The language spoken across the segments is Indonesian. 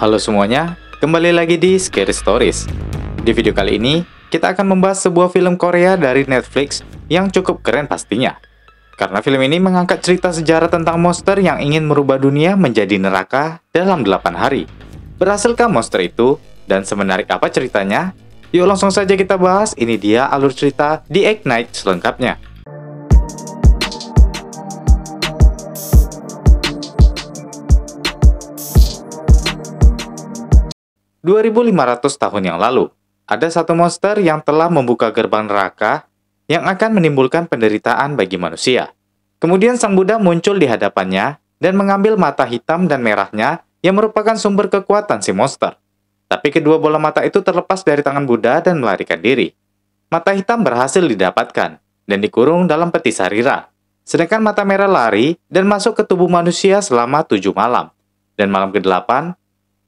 Halo semuanya, kembali lagi di Scary Stories. Di video kali ini, kita akan membahas sebuah film Korea dari Netflix yang cukup keren pastinya. Karena film ini mengangkat cerita sejarah tentang monster yang ingin merubah dunia menjadi neraka dalam 8 hari. Berhasilkah monster itu? Dan semenarik apa ceritanya? Yuk langsung saja kita bahas, ini dia alur cerita di Ignite selengkapnya. 2500 tahun yang lalu, ada satu monster yang telah membuka gerbang neraka yang akan menimbulkan penderitaan bagi manusia. Kemudian Sang Buddha muncul di hadapannya dan mengambil mata hitam dan merahnya yang merupakan sumber kekuatan si monster. Tapi kedua bola mata itu terlepas dari tangan Buddha dan melarikan diri. Mata hitam berhasil didapatkan dan dikurung dalam peti sarira. Sedangkan mata merah lari dan masuk ke tubuh manusia selama 7 malam. Dan malam ke-8,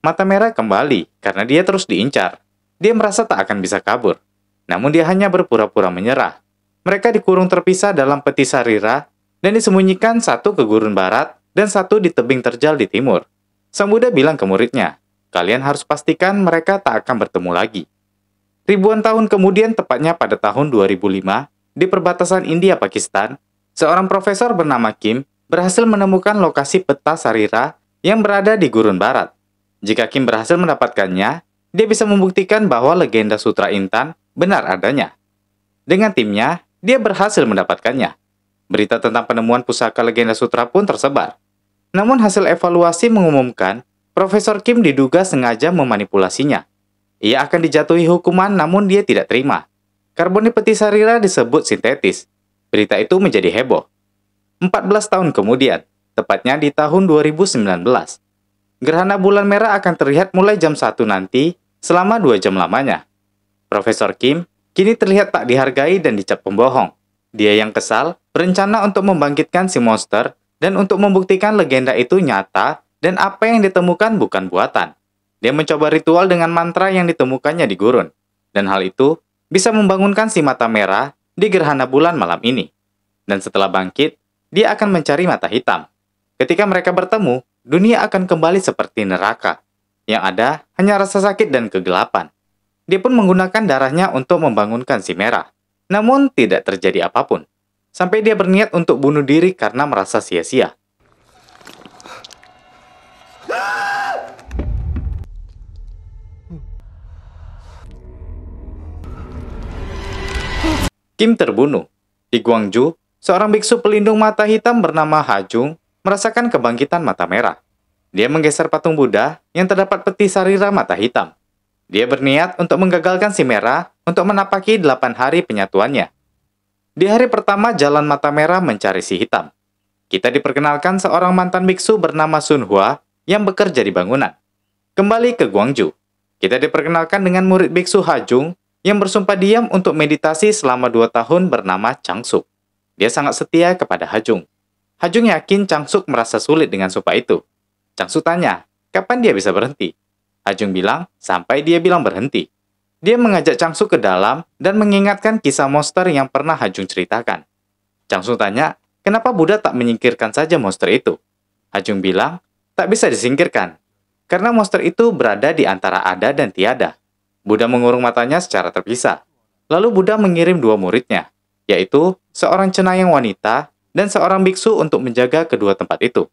mata merah kembali karena dia terus diincar. Dia merasa tak akan bisa kabur. Namun dia hanya berpura-pura menyerah. Mereka dikurung terpisah dalam peti sarira dan disembunyikan satu ke gurun barat dan satu di tebing terjal di timur. Sang Buddha bilang ke muridnya, kalian harus pastikan mereka tak akan bertemu lagi. Ribuan tahun kemudian, tepatnya pada tahun 2005, di perbatasan India-Pakistan, seorang profesor bernama Kim berhasil menemukan lokasi peta sarira yang berada di gurun barat. Jika Kim berhasil mendapatkannya, dia bisa membuktikan bahwa legenda Sutra Intan benar adanya. Dengan timnya, dia berhasil mendapatkannya. Berita tentang penemuan pusaka legenda sutra pun tersebar. Namun hasil evaluasi mengumumkan, Profesor Kim diduga sengaja memanipulasinya. Ia akan dijatuhi hukuman namun dia tidak terima. Karbon di peti sarira disebut sintetis. Berita itu menjadi heboh. 14 tahun kemudian, tepatnya di tahun 2019, gerhana bulan merah akan terlihat mulai jam 1 nanti selama 2 jam lamanya. Profesor Kim kini terlihat tak dihargai dan dicap pembohong. Dia yang kesal berencana untuk membangkitkan si monster dan untuk membuktikan legenda itu nyata dan apa yang ditemukan bukan buatan. Dia mencoba ritual dengan mantra yang ditemukannya di gurun. Dan hal itu bisa membangunkan si mata merah di gerhana bulan malam ini. Dan setelah bangkit, dia akan mencari mata hitam. Ketika mereka bertemu, dunia akan kembali seperti neraka. Yang ada hanya rasa sakit dan kegelapan. Dia pun menggunakan darahnya untuk membangunkan si merah. Namun tidak terjadi apapun. Sampai dia berniat untuk bunuh diri karena merasa sia-sia. Kim terbunuh. Di Gwangju, seorang biksu pelindung mata hitam bernama Ha Jung merasakan kebangkitan mata merah. Dia menggeser patung Buddha yang terdapat peti sarira mata hitam. Dia berniat untuk menggagalkan si merah untuk menapaki 8 hari penyatuannya. Di hari pertama, jalan mata merah mencari si hitam. Kita diperkenalkan seorang mantan biksu bernama Sun Hua yang bekerja di bangunan. Kembali ke Gwangju, kita diperkenalkan dengan murid biksu Ha Jung yang bersumpah diam untuk meditasi selama 2 tahun bernama Changsuk. Dia sangat setia kepada Ha Jung. Ha Jung yakin Changsuk merasa sulit dengan sumpah itu. Changsuk tanya, kapan dia bisa berhenti? Ha Jung bilang, sampai dia bilang berhenti. Dia mengajak Changsuk ke dalam dan mengingatkan kisah monster yang pernah Ha Jung ceritakan. Changsuk tanya, kenapa Buddha tak menyingkirkan saja monster itu? Ha Jung bilang, tak bisa disingkirkan. Karena monster itu berada di antara ada dan tiada. Buddha mengurung matanya secara terpisah. Lalu Buddha mengirim 2 muridnya, yaitu seorang cenayang wanita dan seorang biksu untuk menjaga kedua tempat itu.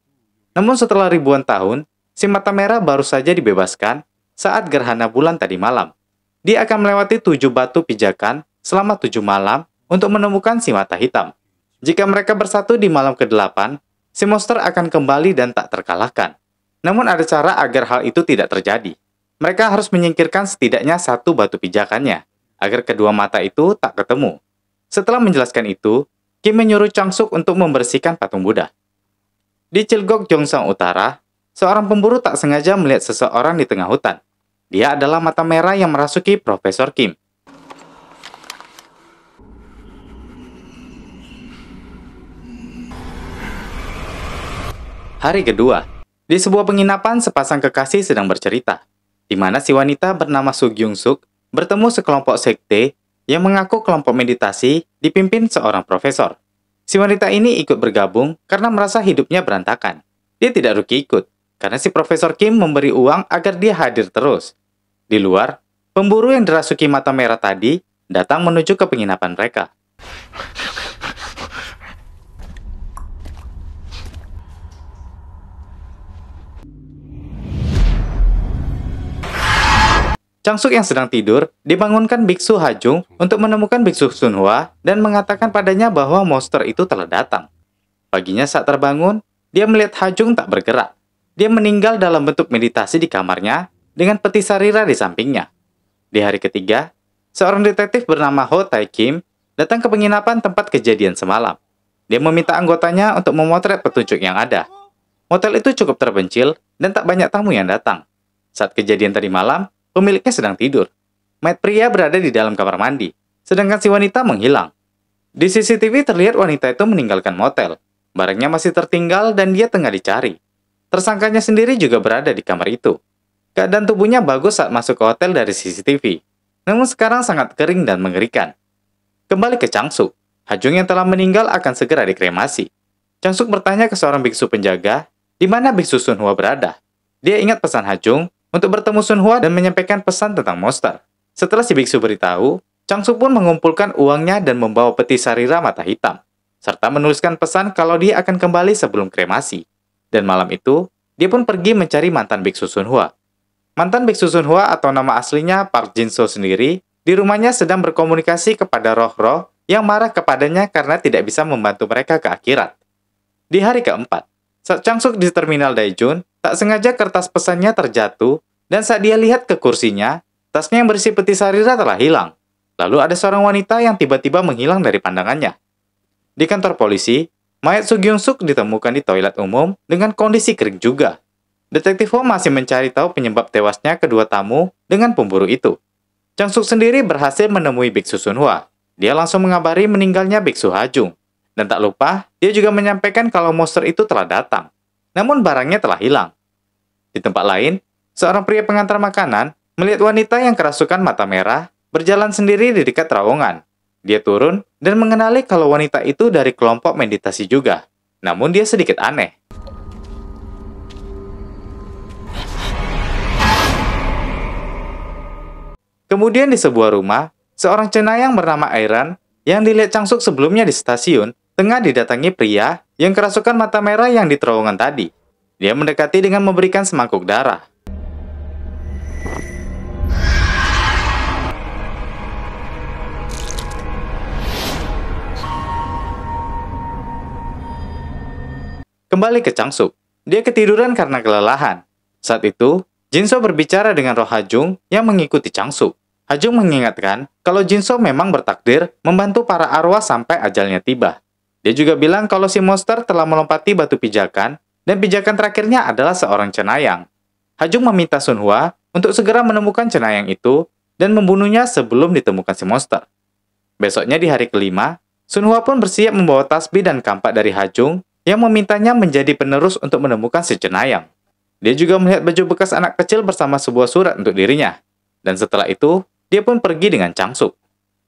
Namun setelah ribuan tahun, si mata merah baru saja dibebaskan saat gerhana bulan tadi malam. Dia akan melewati 7 batu pijakan selama 7 malam untuk menemukan si mata hitam. Jika mereka bersatu di malam ke-8, si monster akan kembali dan tak terkalahkan. Namun ada cara agar hal itu tidak terjadi. Mereka harus menyingkirkan setidaknya 1 batu pijakannya, agar kedua mata itu tak ketemu. Setelah menjelaskan itu, Kim menyuruh Changsuk untuk membersihkan patung Buddha. Di Cilgok, Gyeongsang Utara, seorang pemburu tak sengaja melihat seseorang di tengah hutan. Dia adalah mata merah yang merasuki Profesor Kim. Hari kedua, di sebuah penginapan sepasang kekasih sedang bercerita, di mana si wanita bernama Su Gyung Suk bertemu sekelompok sekte yang mengaku kelompok meditasi dipimpin seorang profesor. Si wanita ini ikut bergabung karena merasa hidupnya berantakan. Dia tidak rugi ikut, karena si Profesor Kim memberi uang agar dia hadir terus. Di luar, pemburu yang dirasuki mata merah tadi datang menuju ke penginapan mereka. Changsuk yang sedang tidur dibangunkan Biksu Hajung untuk menemukan Biksu Sunhwa dan mengatakan padanya bahwa monster itu telah datang. Paginya saat terbangun, dia melihat Hajung tak bergerak. Dia meninggal dalam bentuk meditasi di kamarnya dengan peti sarira di sampingnya. Di hari ketiga, seorang detektif bernama Ho Tae Kim datang ke penginapan tempat kejadian semalam. Dia meminta anggotanya untuk memotret petunjuk yang ada. Motel itu cukup terpencil dan tak banyak tamu yang datang. Saat kejadian tadi malam, pemiliknya sedang tidur. Mayat pria berada di dalam kamar mandi, sedangkan si wanita menghilang. Di CCTV terlihat wanita itu meninggalkan motel. Barangnya masih tertinggal dan dia tengah dicari. Tersangkanya sendiri juga berada di kamar itu. Keadaan tubuhnya bagus saat masuk ke hotel dari CCTV. Namun sekarang sangat kering dan mengerikan. Kembali ke Changsuk. Hajung yang telah meninggal akan segera dikremasi. Changsuk bertanya ke seorang biksu penjaga, di mana Biksu Sunhwa berada. Dia ingat pesan Hajung untuk bertemu Sunhwa dan menyampaikan pesan tentang monster. Setelah si biksu beritahu, Changsuk pun mengumpulkan uangnya dan membawa peti sarira mata hitam, serta menuliskan pesan kalau dia akan kembali sebelum kremasi. Dan malam itu, dia pun pergi mencari mantan biksu Sunhwa. Mantan biksu Sunhwa atau nama aslinya Park Jin-so sendiri, di rumahnya sedang berkomunikasi kepada roh-roh yang marah kepadanya karena tidak bisa membantu mereka ke akhirat. Di hari keempat, saat Changsuk di terminal Daejeon, tak sengaja kertas pesannya terjatuh, dan saat dia lihat ke kursinya, tasnya yang berisi peti sarira telah hilang. Lalu ada seorang wanita yang tiba-tiba menghilang dari pandangannya. Di kantor polisi, mayat Soo Gyung-suk ditemukan di toilet umum dengan kondisi kering juga. Detektif Ho masih mencari tahu penyebab tewasnya kedua tamu dengan pemburu itu. Changsuk sendiri berhasil menemui Biksu Sunhwa. Dia langsung mengabari meninggalnya Biksu Hajung. Dan tak lupa, dia juga menyampaikan kalau monster itu telah datang. Namun barangnya telah hilang. Di tempat lain, seorang pria pengantar makanan melihat wanita yang kerasukan mata merah berjalan sendiri di dekat terowongan. Dia turun dan mengenali kalau wanita itu dari kelompok meditasi juga. Namun dia sedikit aneh. Kemudian di sebuah rumah, seorang cenayang bernama Airan yang dilihat Changsuk sebelumnya di stasiun tengah didatangi pria yang kerasukan mata merah yang di terowongan tadi. Dia mendekati dengan memberikan semangkuk darah. Kembali ke Changsuk, dia ketiduran karena kelelahan. Saat itu, Jin-so berbicara dengan roh Hajung yang mengikuti Changsuk. Hajung mengingatkan kalau Jin-so memang bertakdir membantu para arwah sampai ajalnya tiba. Dia juga bilang kalau si monster telah melompati batu pijakan, dan pijakan terakhirnya adalah seorang cenayang. Hajung meminta Sunhwa untuk segera menemukan cenayang itu dan membunuhnya sebelum ditemukan si monster. Besoknya di hari kelima, Sunhwa pun bersiap membawa tasbih dan kampak dari Hajung yang memintanya menjadi penerus untuk menemukan si cenayang. Dia juga melihat baju bekas anak kecil bersama sebuah surat untuk dirinya. Dan setelah itu, dia pun pergi dengan Changsuk.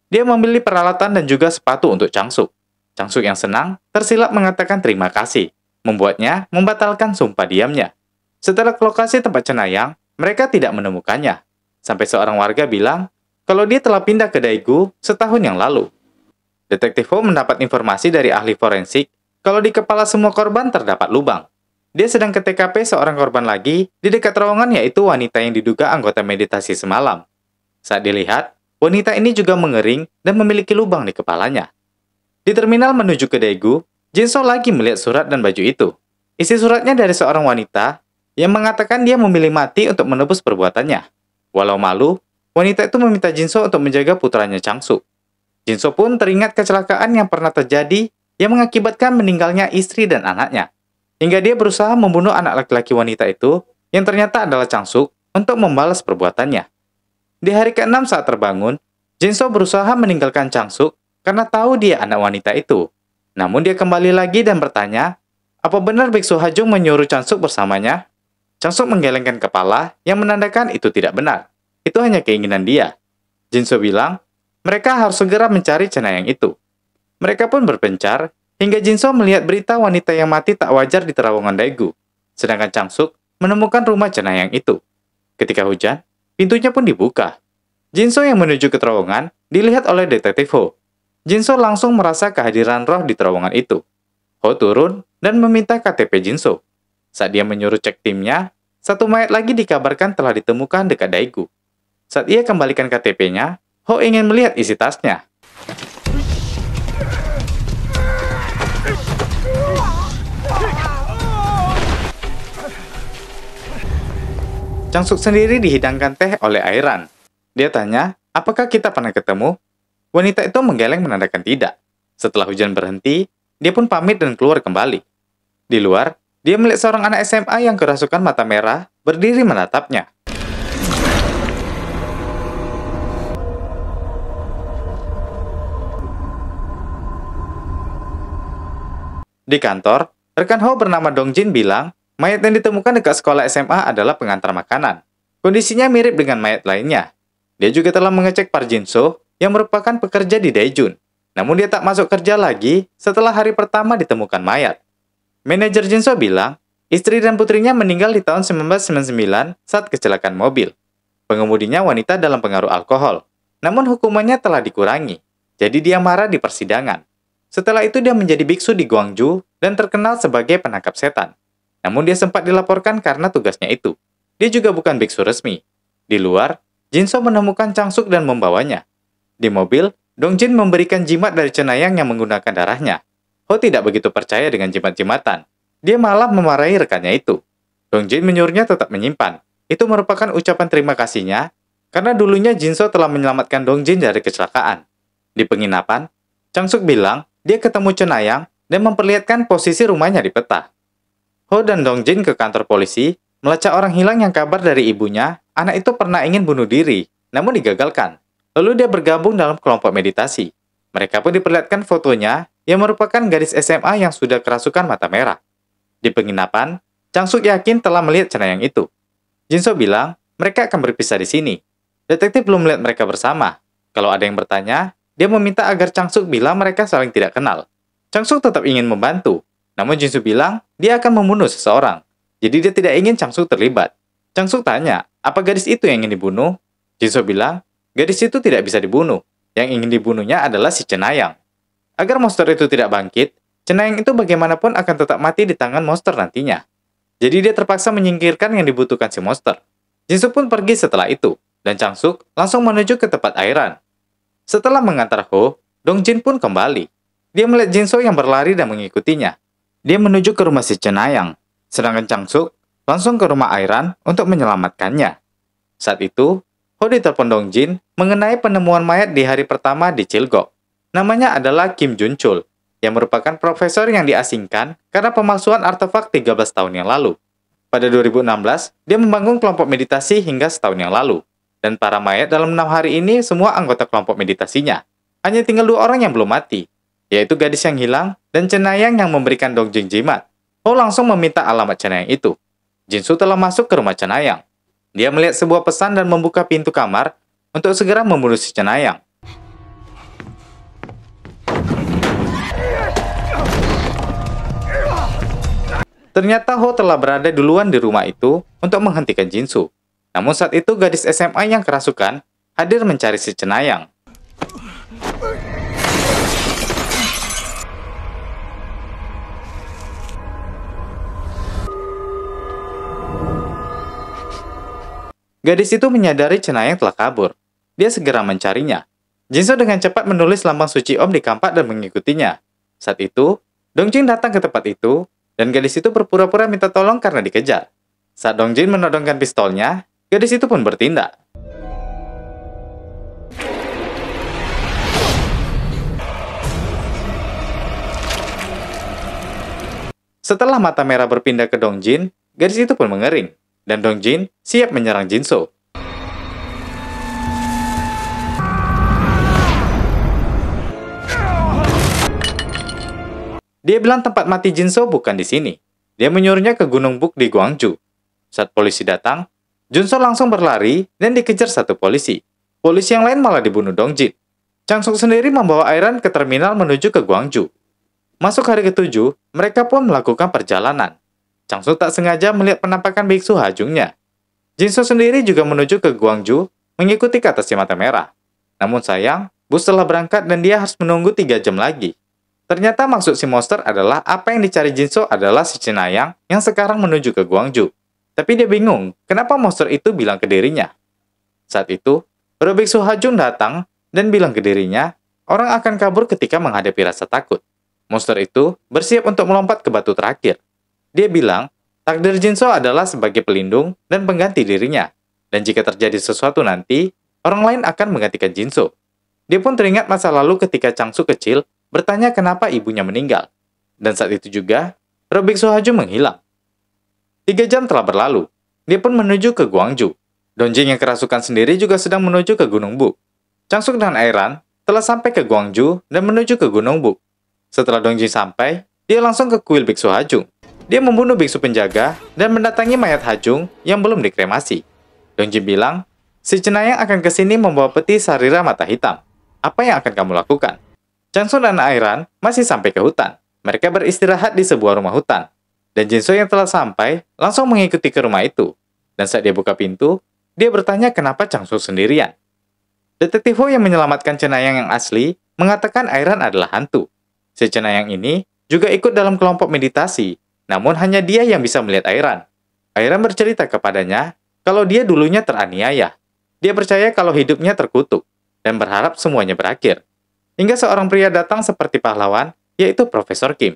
Dia memilih peralatan dan juga sepatu untuk Changsuk. Changsuk yang senang, tersilap mengatakan terima kasih, membuatnya membatalkan sumpah diamnya. Setelah ke lokasi tempat cenayang, mereka tidak menemukannya. Sampai seorang warga bilang kalau dia telah pindah ke Daegu setahun yang lalu. Detektif Ho mendapat informasi dari ahli forensik kalau di kepala semua korban terdapat lubang. Dia sedang ke TKP seorang korban lagi di dekat terowongan, yaitu wanita yang diduga anggota meditasi semalam. Saat dilihat, wanita ini juga mengering dan memiliki lubang di kepalanya. Di terminal menuju ke Daegu, Jin-so lagi melihat surat dan baju itu. Isi suratnya dari seorang wanita yang mengatakan dia memilih mati untuk menebus perbuatannya. Walau malu, wanita itu meminta Jin-so untuk menjaga putranya Changsuk. Jin-so pun teringat kecelakaan yang pernah terjadi yang mengakibatkan meninggalnya istri dan anaknya. Hingga dia berusaha membunuh anak laki-laki wanita itu yang ternyata adalah Changsuk untuk membalas perbuatannya. Di hari ke-6 saat terbangun, Jin-so berusaha meninggalkan Changsuk karena tahu dia anak wanita itu. Namun dia kembali lagi dan bertanya, apa benar Biksu Hajung menyuruh Changsuk bersamanya? Changsuk menggelengkan kepala yang menandakan itu tidak benar. Itu hanya keinginan dia. Jin-so bilang, mereka harus segera mencari cenayang itu. Mereka pun berpencar, hingga Jin-so melihat berita wanita yang mati tak wajar di terowongan Daegu. Sedangkan Changsuk menemukan rumah Cenayang itu. Ketika hujan, pintunya pun dibuka. Jinso yang menuju ke terowongan dilihat oleh detektif Ho. Jinso langsung merasa kehadiran roh di terowongan itu. Ho turun dan meminta KTP Jinso. Saat dia menyuruh cek timnya, satu mayat lagi dikabarkan telah ditemukan dekat Daegu. Saat ia kembalikan KTP-nya, Ho ingin melihat isi tasnya. Changsuk sendiri dihidangkan teh oleh Airan. Dia tanya, apakah kita pernah ketemu? Wanita itu menggeleng menandakan tidak. Setelah hujan berhenti, dia pun pamit dan keluar kembali. Di luar, dia melihat seorang anak SMA yang kerasukan mata merah berdiri menatapnya. Di kantor, rekan Ho bernama Dongjin bilang, mayat yang ditemukan dekat sekolah SMA adalah pengantar makanan. Kondisinya mirip dengan mayat lainnya. Dia juga telah mengecek Park Jin-soo yang merupakan pekerja di Daejeon. Namun dia tak masuk kerja lagi setelah hari pertama ditemukan mayat. Manajer Jin-soo bilang, istri dan putrinya meninggal di tahun 1999 saat kecelakaan mobil. Pengemudinya wanita dalam pengaruh alkohol. Namun hukumannya telah dikurangi. Jadi dia marah di persidangan. Setelah itu dia menjadi biksu di Gwangju dan terkenal sebagai penangkap setan. Namun dia sempat dilaporkan karena tugasnya itu. Dia juga bukan biksu resmi. Di luar, Jin-soo menemukan Changsuk dan membawanya. Di mobil, Dongjin memberikan jimat dari Cenayang yang menggunakan darahnya. Ho tidak begitu percaya dengan jimat-jimatan. Dia malah memarahi rekannya itu. Dongjin menyuruhnya tetap menyimpan. Itu merupakan ucapan terima kasihnya karena dulunya Jin-soo telah menyelamatkan Dongjin dari kecelakaan. Di penginapan, Changsuk bilang dia ketemu Cenayang dan memperlihatkan posisi rumahnya di peta. Ho dan Dongjin ke kantor polisi, melacak orang hilang yang kabar dari ibunya, anak itu pernah ingin bunuh diri, namun digagalkan. Lalu dia bergabung dalam kelompok meditasi. Mereka pun diperlihatkan fotonya yang merupakan gadis SMA yang sudah kerasukan mata merah. Di penginapan, Changsuk yakin telah melihat Cenayang itu. Jin-soo bilang, mereka akan berpisah di sini. Detektif belum melihat mereka bersama. Kalau ada yang bertanya, dia meminta agar Changsuk bilang mereka saling tidak kenal. Changsuk tetap ingin membantu, namun Jin-soo bilang dia akan membunuh seseorang. Jadi dia tidak ingin Changsuk terlibat. Changsuk tanya, apa gadis itu yang ingin dibunuh? Jin-soo bilang, gadis itu tidak bisa dibunuh. Yang ingin dibunuhnya adalah si Cenayang. Agar monster itu tidak bangkit, Cenayang itu bagaimanapun akan tetap mati di tangan monster nantinya. Jadi dia terpaksa menyingkirkan yang dibutuhkan si monster. Jin-soo pun pergi setelah itu, dan Changsuk langsung menuju ke tempat Airan. Setelah mengantar Ho, Dongjin pun kembali. Dia melihat Jin-soo yang berlari dan mengikutinya. Dia menuju ke rumah si Cenayang, sedangkan Changsuk langsung ke rumah Airan untuk menyelamatkannya. Saat itu, Ho ditelepon Dongjin mengenai penemuan mayat di hari pertama di Chilgok. Namanya adalah Kim Jun-chul, yang merupakan profesor yang diasingkan karena pemalsuan artefak 13 tahun yang lalu. Pada 2016, dia membangun kelompok meditasi hingga setahun yang lalu. Dan para mayat dalam 6 hari ini semua anggota kelompok meditasinya. Hanya tinggal 2 orang yang belum mati, yaitu gadis yang hilang dan Cenayang yang memberikan Dongjin jimat. Ho langsung meminta alamat Cenayang itu. Jin-soo telah masuk ke rumah Cenayang. Dia melihat sebuah pesan dan membuka pintu kamar untuk segera membunuh si Cenayang. Ternyata Ho telah berada duluan di rumah itu untuk menghentikan Jin-soo. Namun saat itu gadis SMA yang kerasukan hadir mencari si Cenayang. Gadis itu menyadari Cenayang telah kabur. Dia segera mencarinya. Jin-soo dengan cepat menulis lambang suci Om di kampak dan mengikutinya. Saat itu, Dongjin datang ke tempat itu, dan gadis itu berpura-pura minta tolong karena dikejar. Saat Dongjin menodongkan pistolnya, gadis itu pun bertindak. Setelah mata merah berpindah ke Dongjin, gadis itu pun mengering. Dan Dongjin siap menyerang Jin-soo. Dia bilang tempat mati Jin-soo bukan di sini. Dia menyuruhnya ke Gunung Buk di Gwangju. Saat polisi datang, Jin-soo langsung berlari dan dikejar satu polisi. Polisi yang lain malah dibunuh Dongjin. Changsuk sendiri membawa Airan ke terminal menuju ke Gwangju. Masuk hari ke-7, mereka pun melakukan perjalanan. Changsu tak sengaja melihat penampakan biksu Hajungnya. Jinso sendiri juga menuju ke Guangzhou mengikuti kata si mata merah. Namun sayang, bus telah berangkat dan dia harus menunggu 3 jam lagi. Ternyata maksud si monster adalah apa yang dicari Jinso adalah si cenayang yang sekarang menuju ke Guangzhou. Tapi dia bingung, kenapa monster itu bilang ke dirinya. Saat itu, para biksu Hajung datang dan bilang ke dirinya, orang akan kabur ketika menghadapi rasa takut. Monster itu bersiap untuk melompat ke batu terakhir. Dia bilang, takdir Jinso adalah sebagai pelindung dan pengganti dirinya. Dan jika terjadi sesuatu nanti, orang lain akan menggantikan Jinso. Dia pun teringat masa lalu ketika Changsu kecil bertanya kenapa ibunya meninggal. Dan saat itu juga, para biksu Hajung menghilang. 3 jam telah berlalu. Dia pun menuju ke Guangzhou. Dongjin yang kerasukan sendiri juga sedang menuju ke Gunung Buk. Changsu dan Airan telah sampai ke Guangzhou dan menuju ke Gunung Buk. Setelah Dongjin sampai, dia langsung ke kuil biksu Hajung. Dia membunuh biksu penjaga dan mendatangi mayat Hajung yang belum dikremasi. Dongjin bilang, si cenayang akan ke sini membawa peti sarira mata hitam. Apa yang akan kamu lakukan? Changsu dan Airan masih sampai ke hutan. Mereka beristirahat di sebuah rumah hutan. Dan Jinso yang telah sampai langsung mengikuti ke rumah itu. Dan saat dia buka pintu, dia bertanya kenapa Changsu sendirian. Detektif Ho yang menyelamatkan cenayang yang asli mengatakan Airan adalah hantu. Si cenayang ini juga ikut dalam kelompok meditasi. Namun hanya dia yang bisa melihat Airan. Airan bercerita kepadanya kalau dia dulunya teraniaya. Dia percaya kalau hidupnya terkutuk dan berharap semuanya berakhir. Hingga seorang pria datang seperti pahlawan, yaitu Profesor Kim.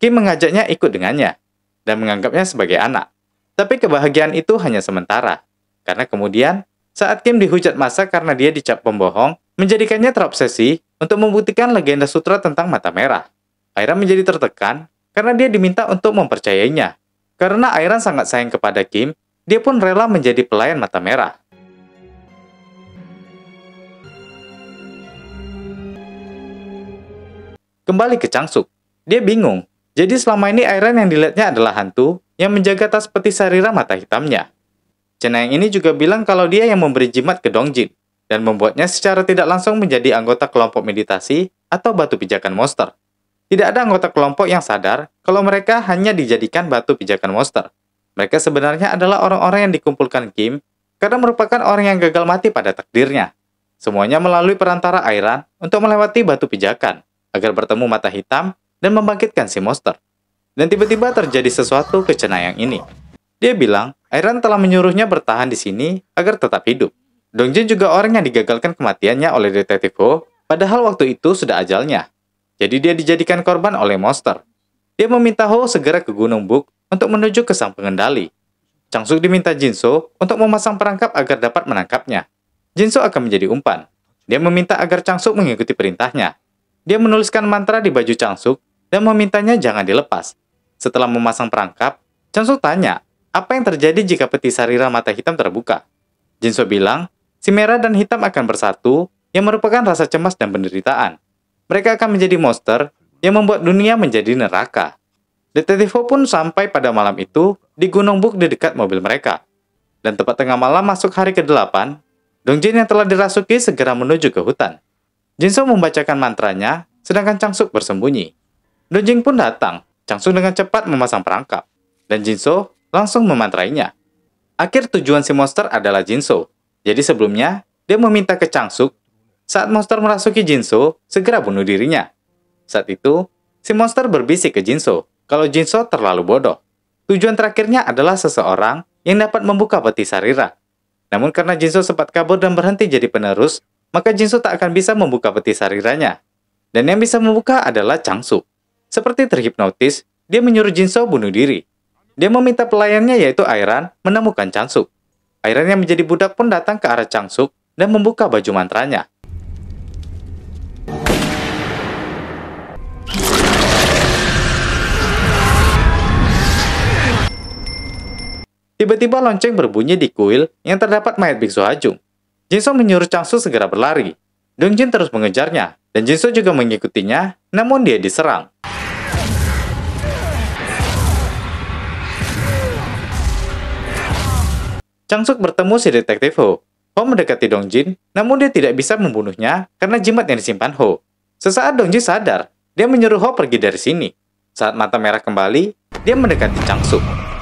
Kim mengajaknya ikut dengannya dan menganggapnya sebagai anak. Tapi kebahagiaan itu hanya sementara. Karena kemudian, saat Kim dihujat massa karena dia dicap pembohong, menjadikannya terobsesi untuk membuktikan legenda sutra tentang mata merah. Airan menjadi tertekan karena dia diminta untuk mempercayainya. Karena Airan sangat sayang kepada Kim, dia pun rela menjadi pelayan mata merah. Kembali ke Changsuk, dia bingung. Jadi selama ini Airan yang dilihatnya adalah hantu yang menjaga tas peti sarira mata hitamnya. Cenayang ini juga bilang kalau dia yang memberi jimat ke Dongjin dan membuatnya secara tidak langsung menjadi anggota kelompok meditasi atau batu pijakan monster. Tidak ada anggota kelompok yang sadar kalau mereka hanya dijadikan batu pijakan monster. Mereka sebenarnya adalah orang-orang yang dikumpulkan Kim karena merupakan orang yang gagal mati pada takdirnya. Semuanya melalui perantara Airan untuk melewati batu pijakan agar bertemu mata hitam dan membangkitkan si monster. Dan tiba-tiba terjadi sesuatu ke cenayang ini. Dia bilang, Airan telah menyuruhnya bertahan di sini agar tetap hidup. Dongjin juga orang yang digagalkan kematiannya oleh detektif Ho, padahal waktu itu sudah ajalnya. Jadi dia dijadikan korban oleh monster. Dia meminta Ho segera ke Gunung Buk untuk menuju ke sang pengendali. Changsuk diminta Jinso untuk memasang perangkap agar dapat menangkapnya. Jinso akan menjadi umpan. Dia meminta agar Changsuk mengikuti perintahnya. Dia menuliskan mantra di baju Changsuk dan memintanya jangan dilepas. Setelah memasang perangkap, Changsuk tanya, apa yang terjadi jika peti sarira mata hitam terbuka? Jinso bilang, si merah dan hitam akan bersatu yang merupakan rasa cemas dan penderitaan. Mereka akan menjadi monster yang membuat dunia menjadi neraka. Detektif Ho pun sampai pada malam itu di Gunung Buk di dekat mobil mereka. Dan tepat tengah malam masuk hari ke-8, Dongjin yang telah dirasuki segera menuju ke hutan. Jinso membacakan mantranya, sedangkan Changsuk bersembunyi. Dongjin pun datang. Changsuk dengan cepat memasang perangkap. Dan Jinso langsung memantrainya. Akhir tujuan si monster adalah Jinso. Jadi sebelumnya, dia meminta ke Changsuk saat monster merasuki Jinso, segera bunuh dirinya. Saat itu, si monster berbisik ke Jinso kalau Jinso terlalu bodoh. Tujuan terakhirnya adalah seseorang yang dapat membuka peti sarira. Namun karena Jinso sempat kabur dan berhenti jadi penerus, maka Jinso tak akan bisa membuka peti sariranya. Dan yang bisa membuka adalah Changsuk. Seperti terhipnotis, dia menyuruh Jinso bunuh diri. Dia meminta pelayannya yaitu Airan menemukan Changsuk. Airan yang menjadi budak pun datang ke arah Changsuk dan membuka baju mantranya. Tiba-tiba lonceng berbunyi di kuil yang terdapat mayat biksu Hajung. Jinso menyuruh Changsuk segera berlari. Dongjin terus mengejarnya, dan Jinso juga mengikutinya, namun dia diserang. Changsuk bertemu si detektif Ho. Ho mendekati Dongjin, namun dia tidak bisa membunuhnya karena jimat yang disimpan Ho. Sesaat Dongjin sadar, dia menyuruh Ho pergi dari sini. Saat mata merah kembali, dia mendekati Changsuk.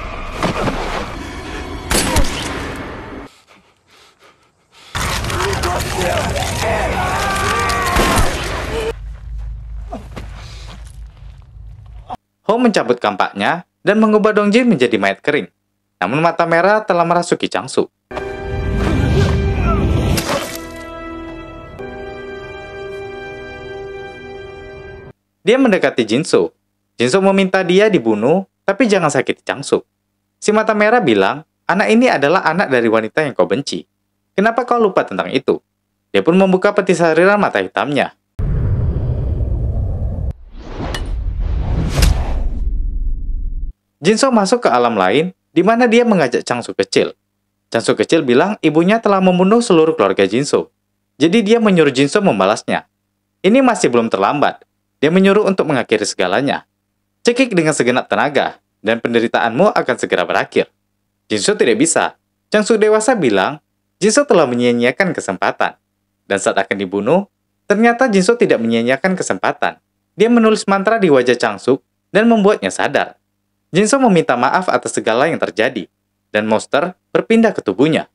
Hou mencabut kampaknya dan mengubah Dongjin menjadi mayat kering. Namun mata merah telah merasuki Changsu. Dia mendekati Jinso. Jinso meminta dia dibunuh, tapi jangan sakiti Changsu. Si mata merah bilang, anak ini adalah anak dari wanita yang kau benci. Kenapa kau lupa tentang itu? Dia pun membuka peti sarira mata hitamnya. Jinso masuk ke alam lain, di mana dia mengajak Changsu kecil. Changsu kecil bilang ibunya telah membunuh seluruh keluarga Jinso. Jadi dia menyuruh Jinso membalasnya. Ini masih belum terlambat. Dia menyuruh untuk mengakhiri segalanya. Cekik dengan segenap tenaga, dan penderitaanmu akan segera berakhir. Jinso tidak bisa. Changsu dewasa bilang, Jinso telah menyia-nyiakan kesempatan. Dan saat akan dibunuh, ternyata Jinso tidak menyia-nyiakan kesempatan. Dia menulis mantra di wajah Changsu dan membuatnya sadar. Jinso meminta maaf atas segala yang terjadi, dan monster berpindah ke tubuhnya.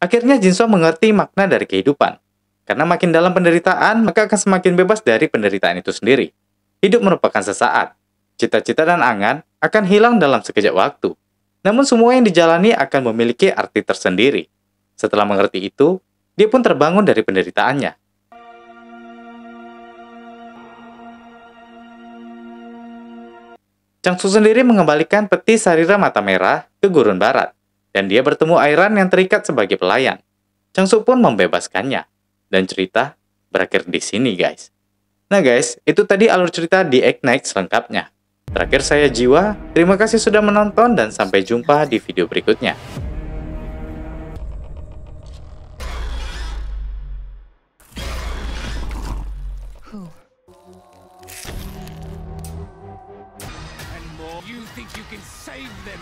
Akhirnya Jinso mengerti makna dari kehidupan. Karena makin dalam penderitaan, maka akan semakin bebas dari penderitaan itu sendiri. Hidup merupakan sesaat. Cita-cita dan angan akan hilang dalam sekejap waktu. Namun semua yang dijalani akan memiliki arti tersendiri. Setelah mengerti itu, dia pun terbangun dari penderitaannya. Changsu sendiri mengembalikan peti sarira mata merah ke gurun barat. Dan dia bertemu Airan yang terikat sebagai pelayan. Changsu pun membebaskannya. Dan cerita berakhir di sini, guys. Nah guys, itu tadi alur cerita di Ignite selengkapnya. Terakhir saya Jiwa, terima kasih sudah menonton dan sampai jumpa di video berikutnya. You think you can save them?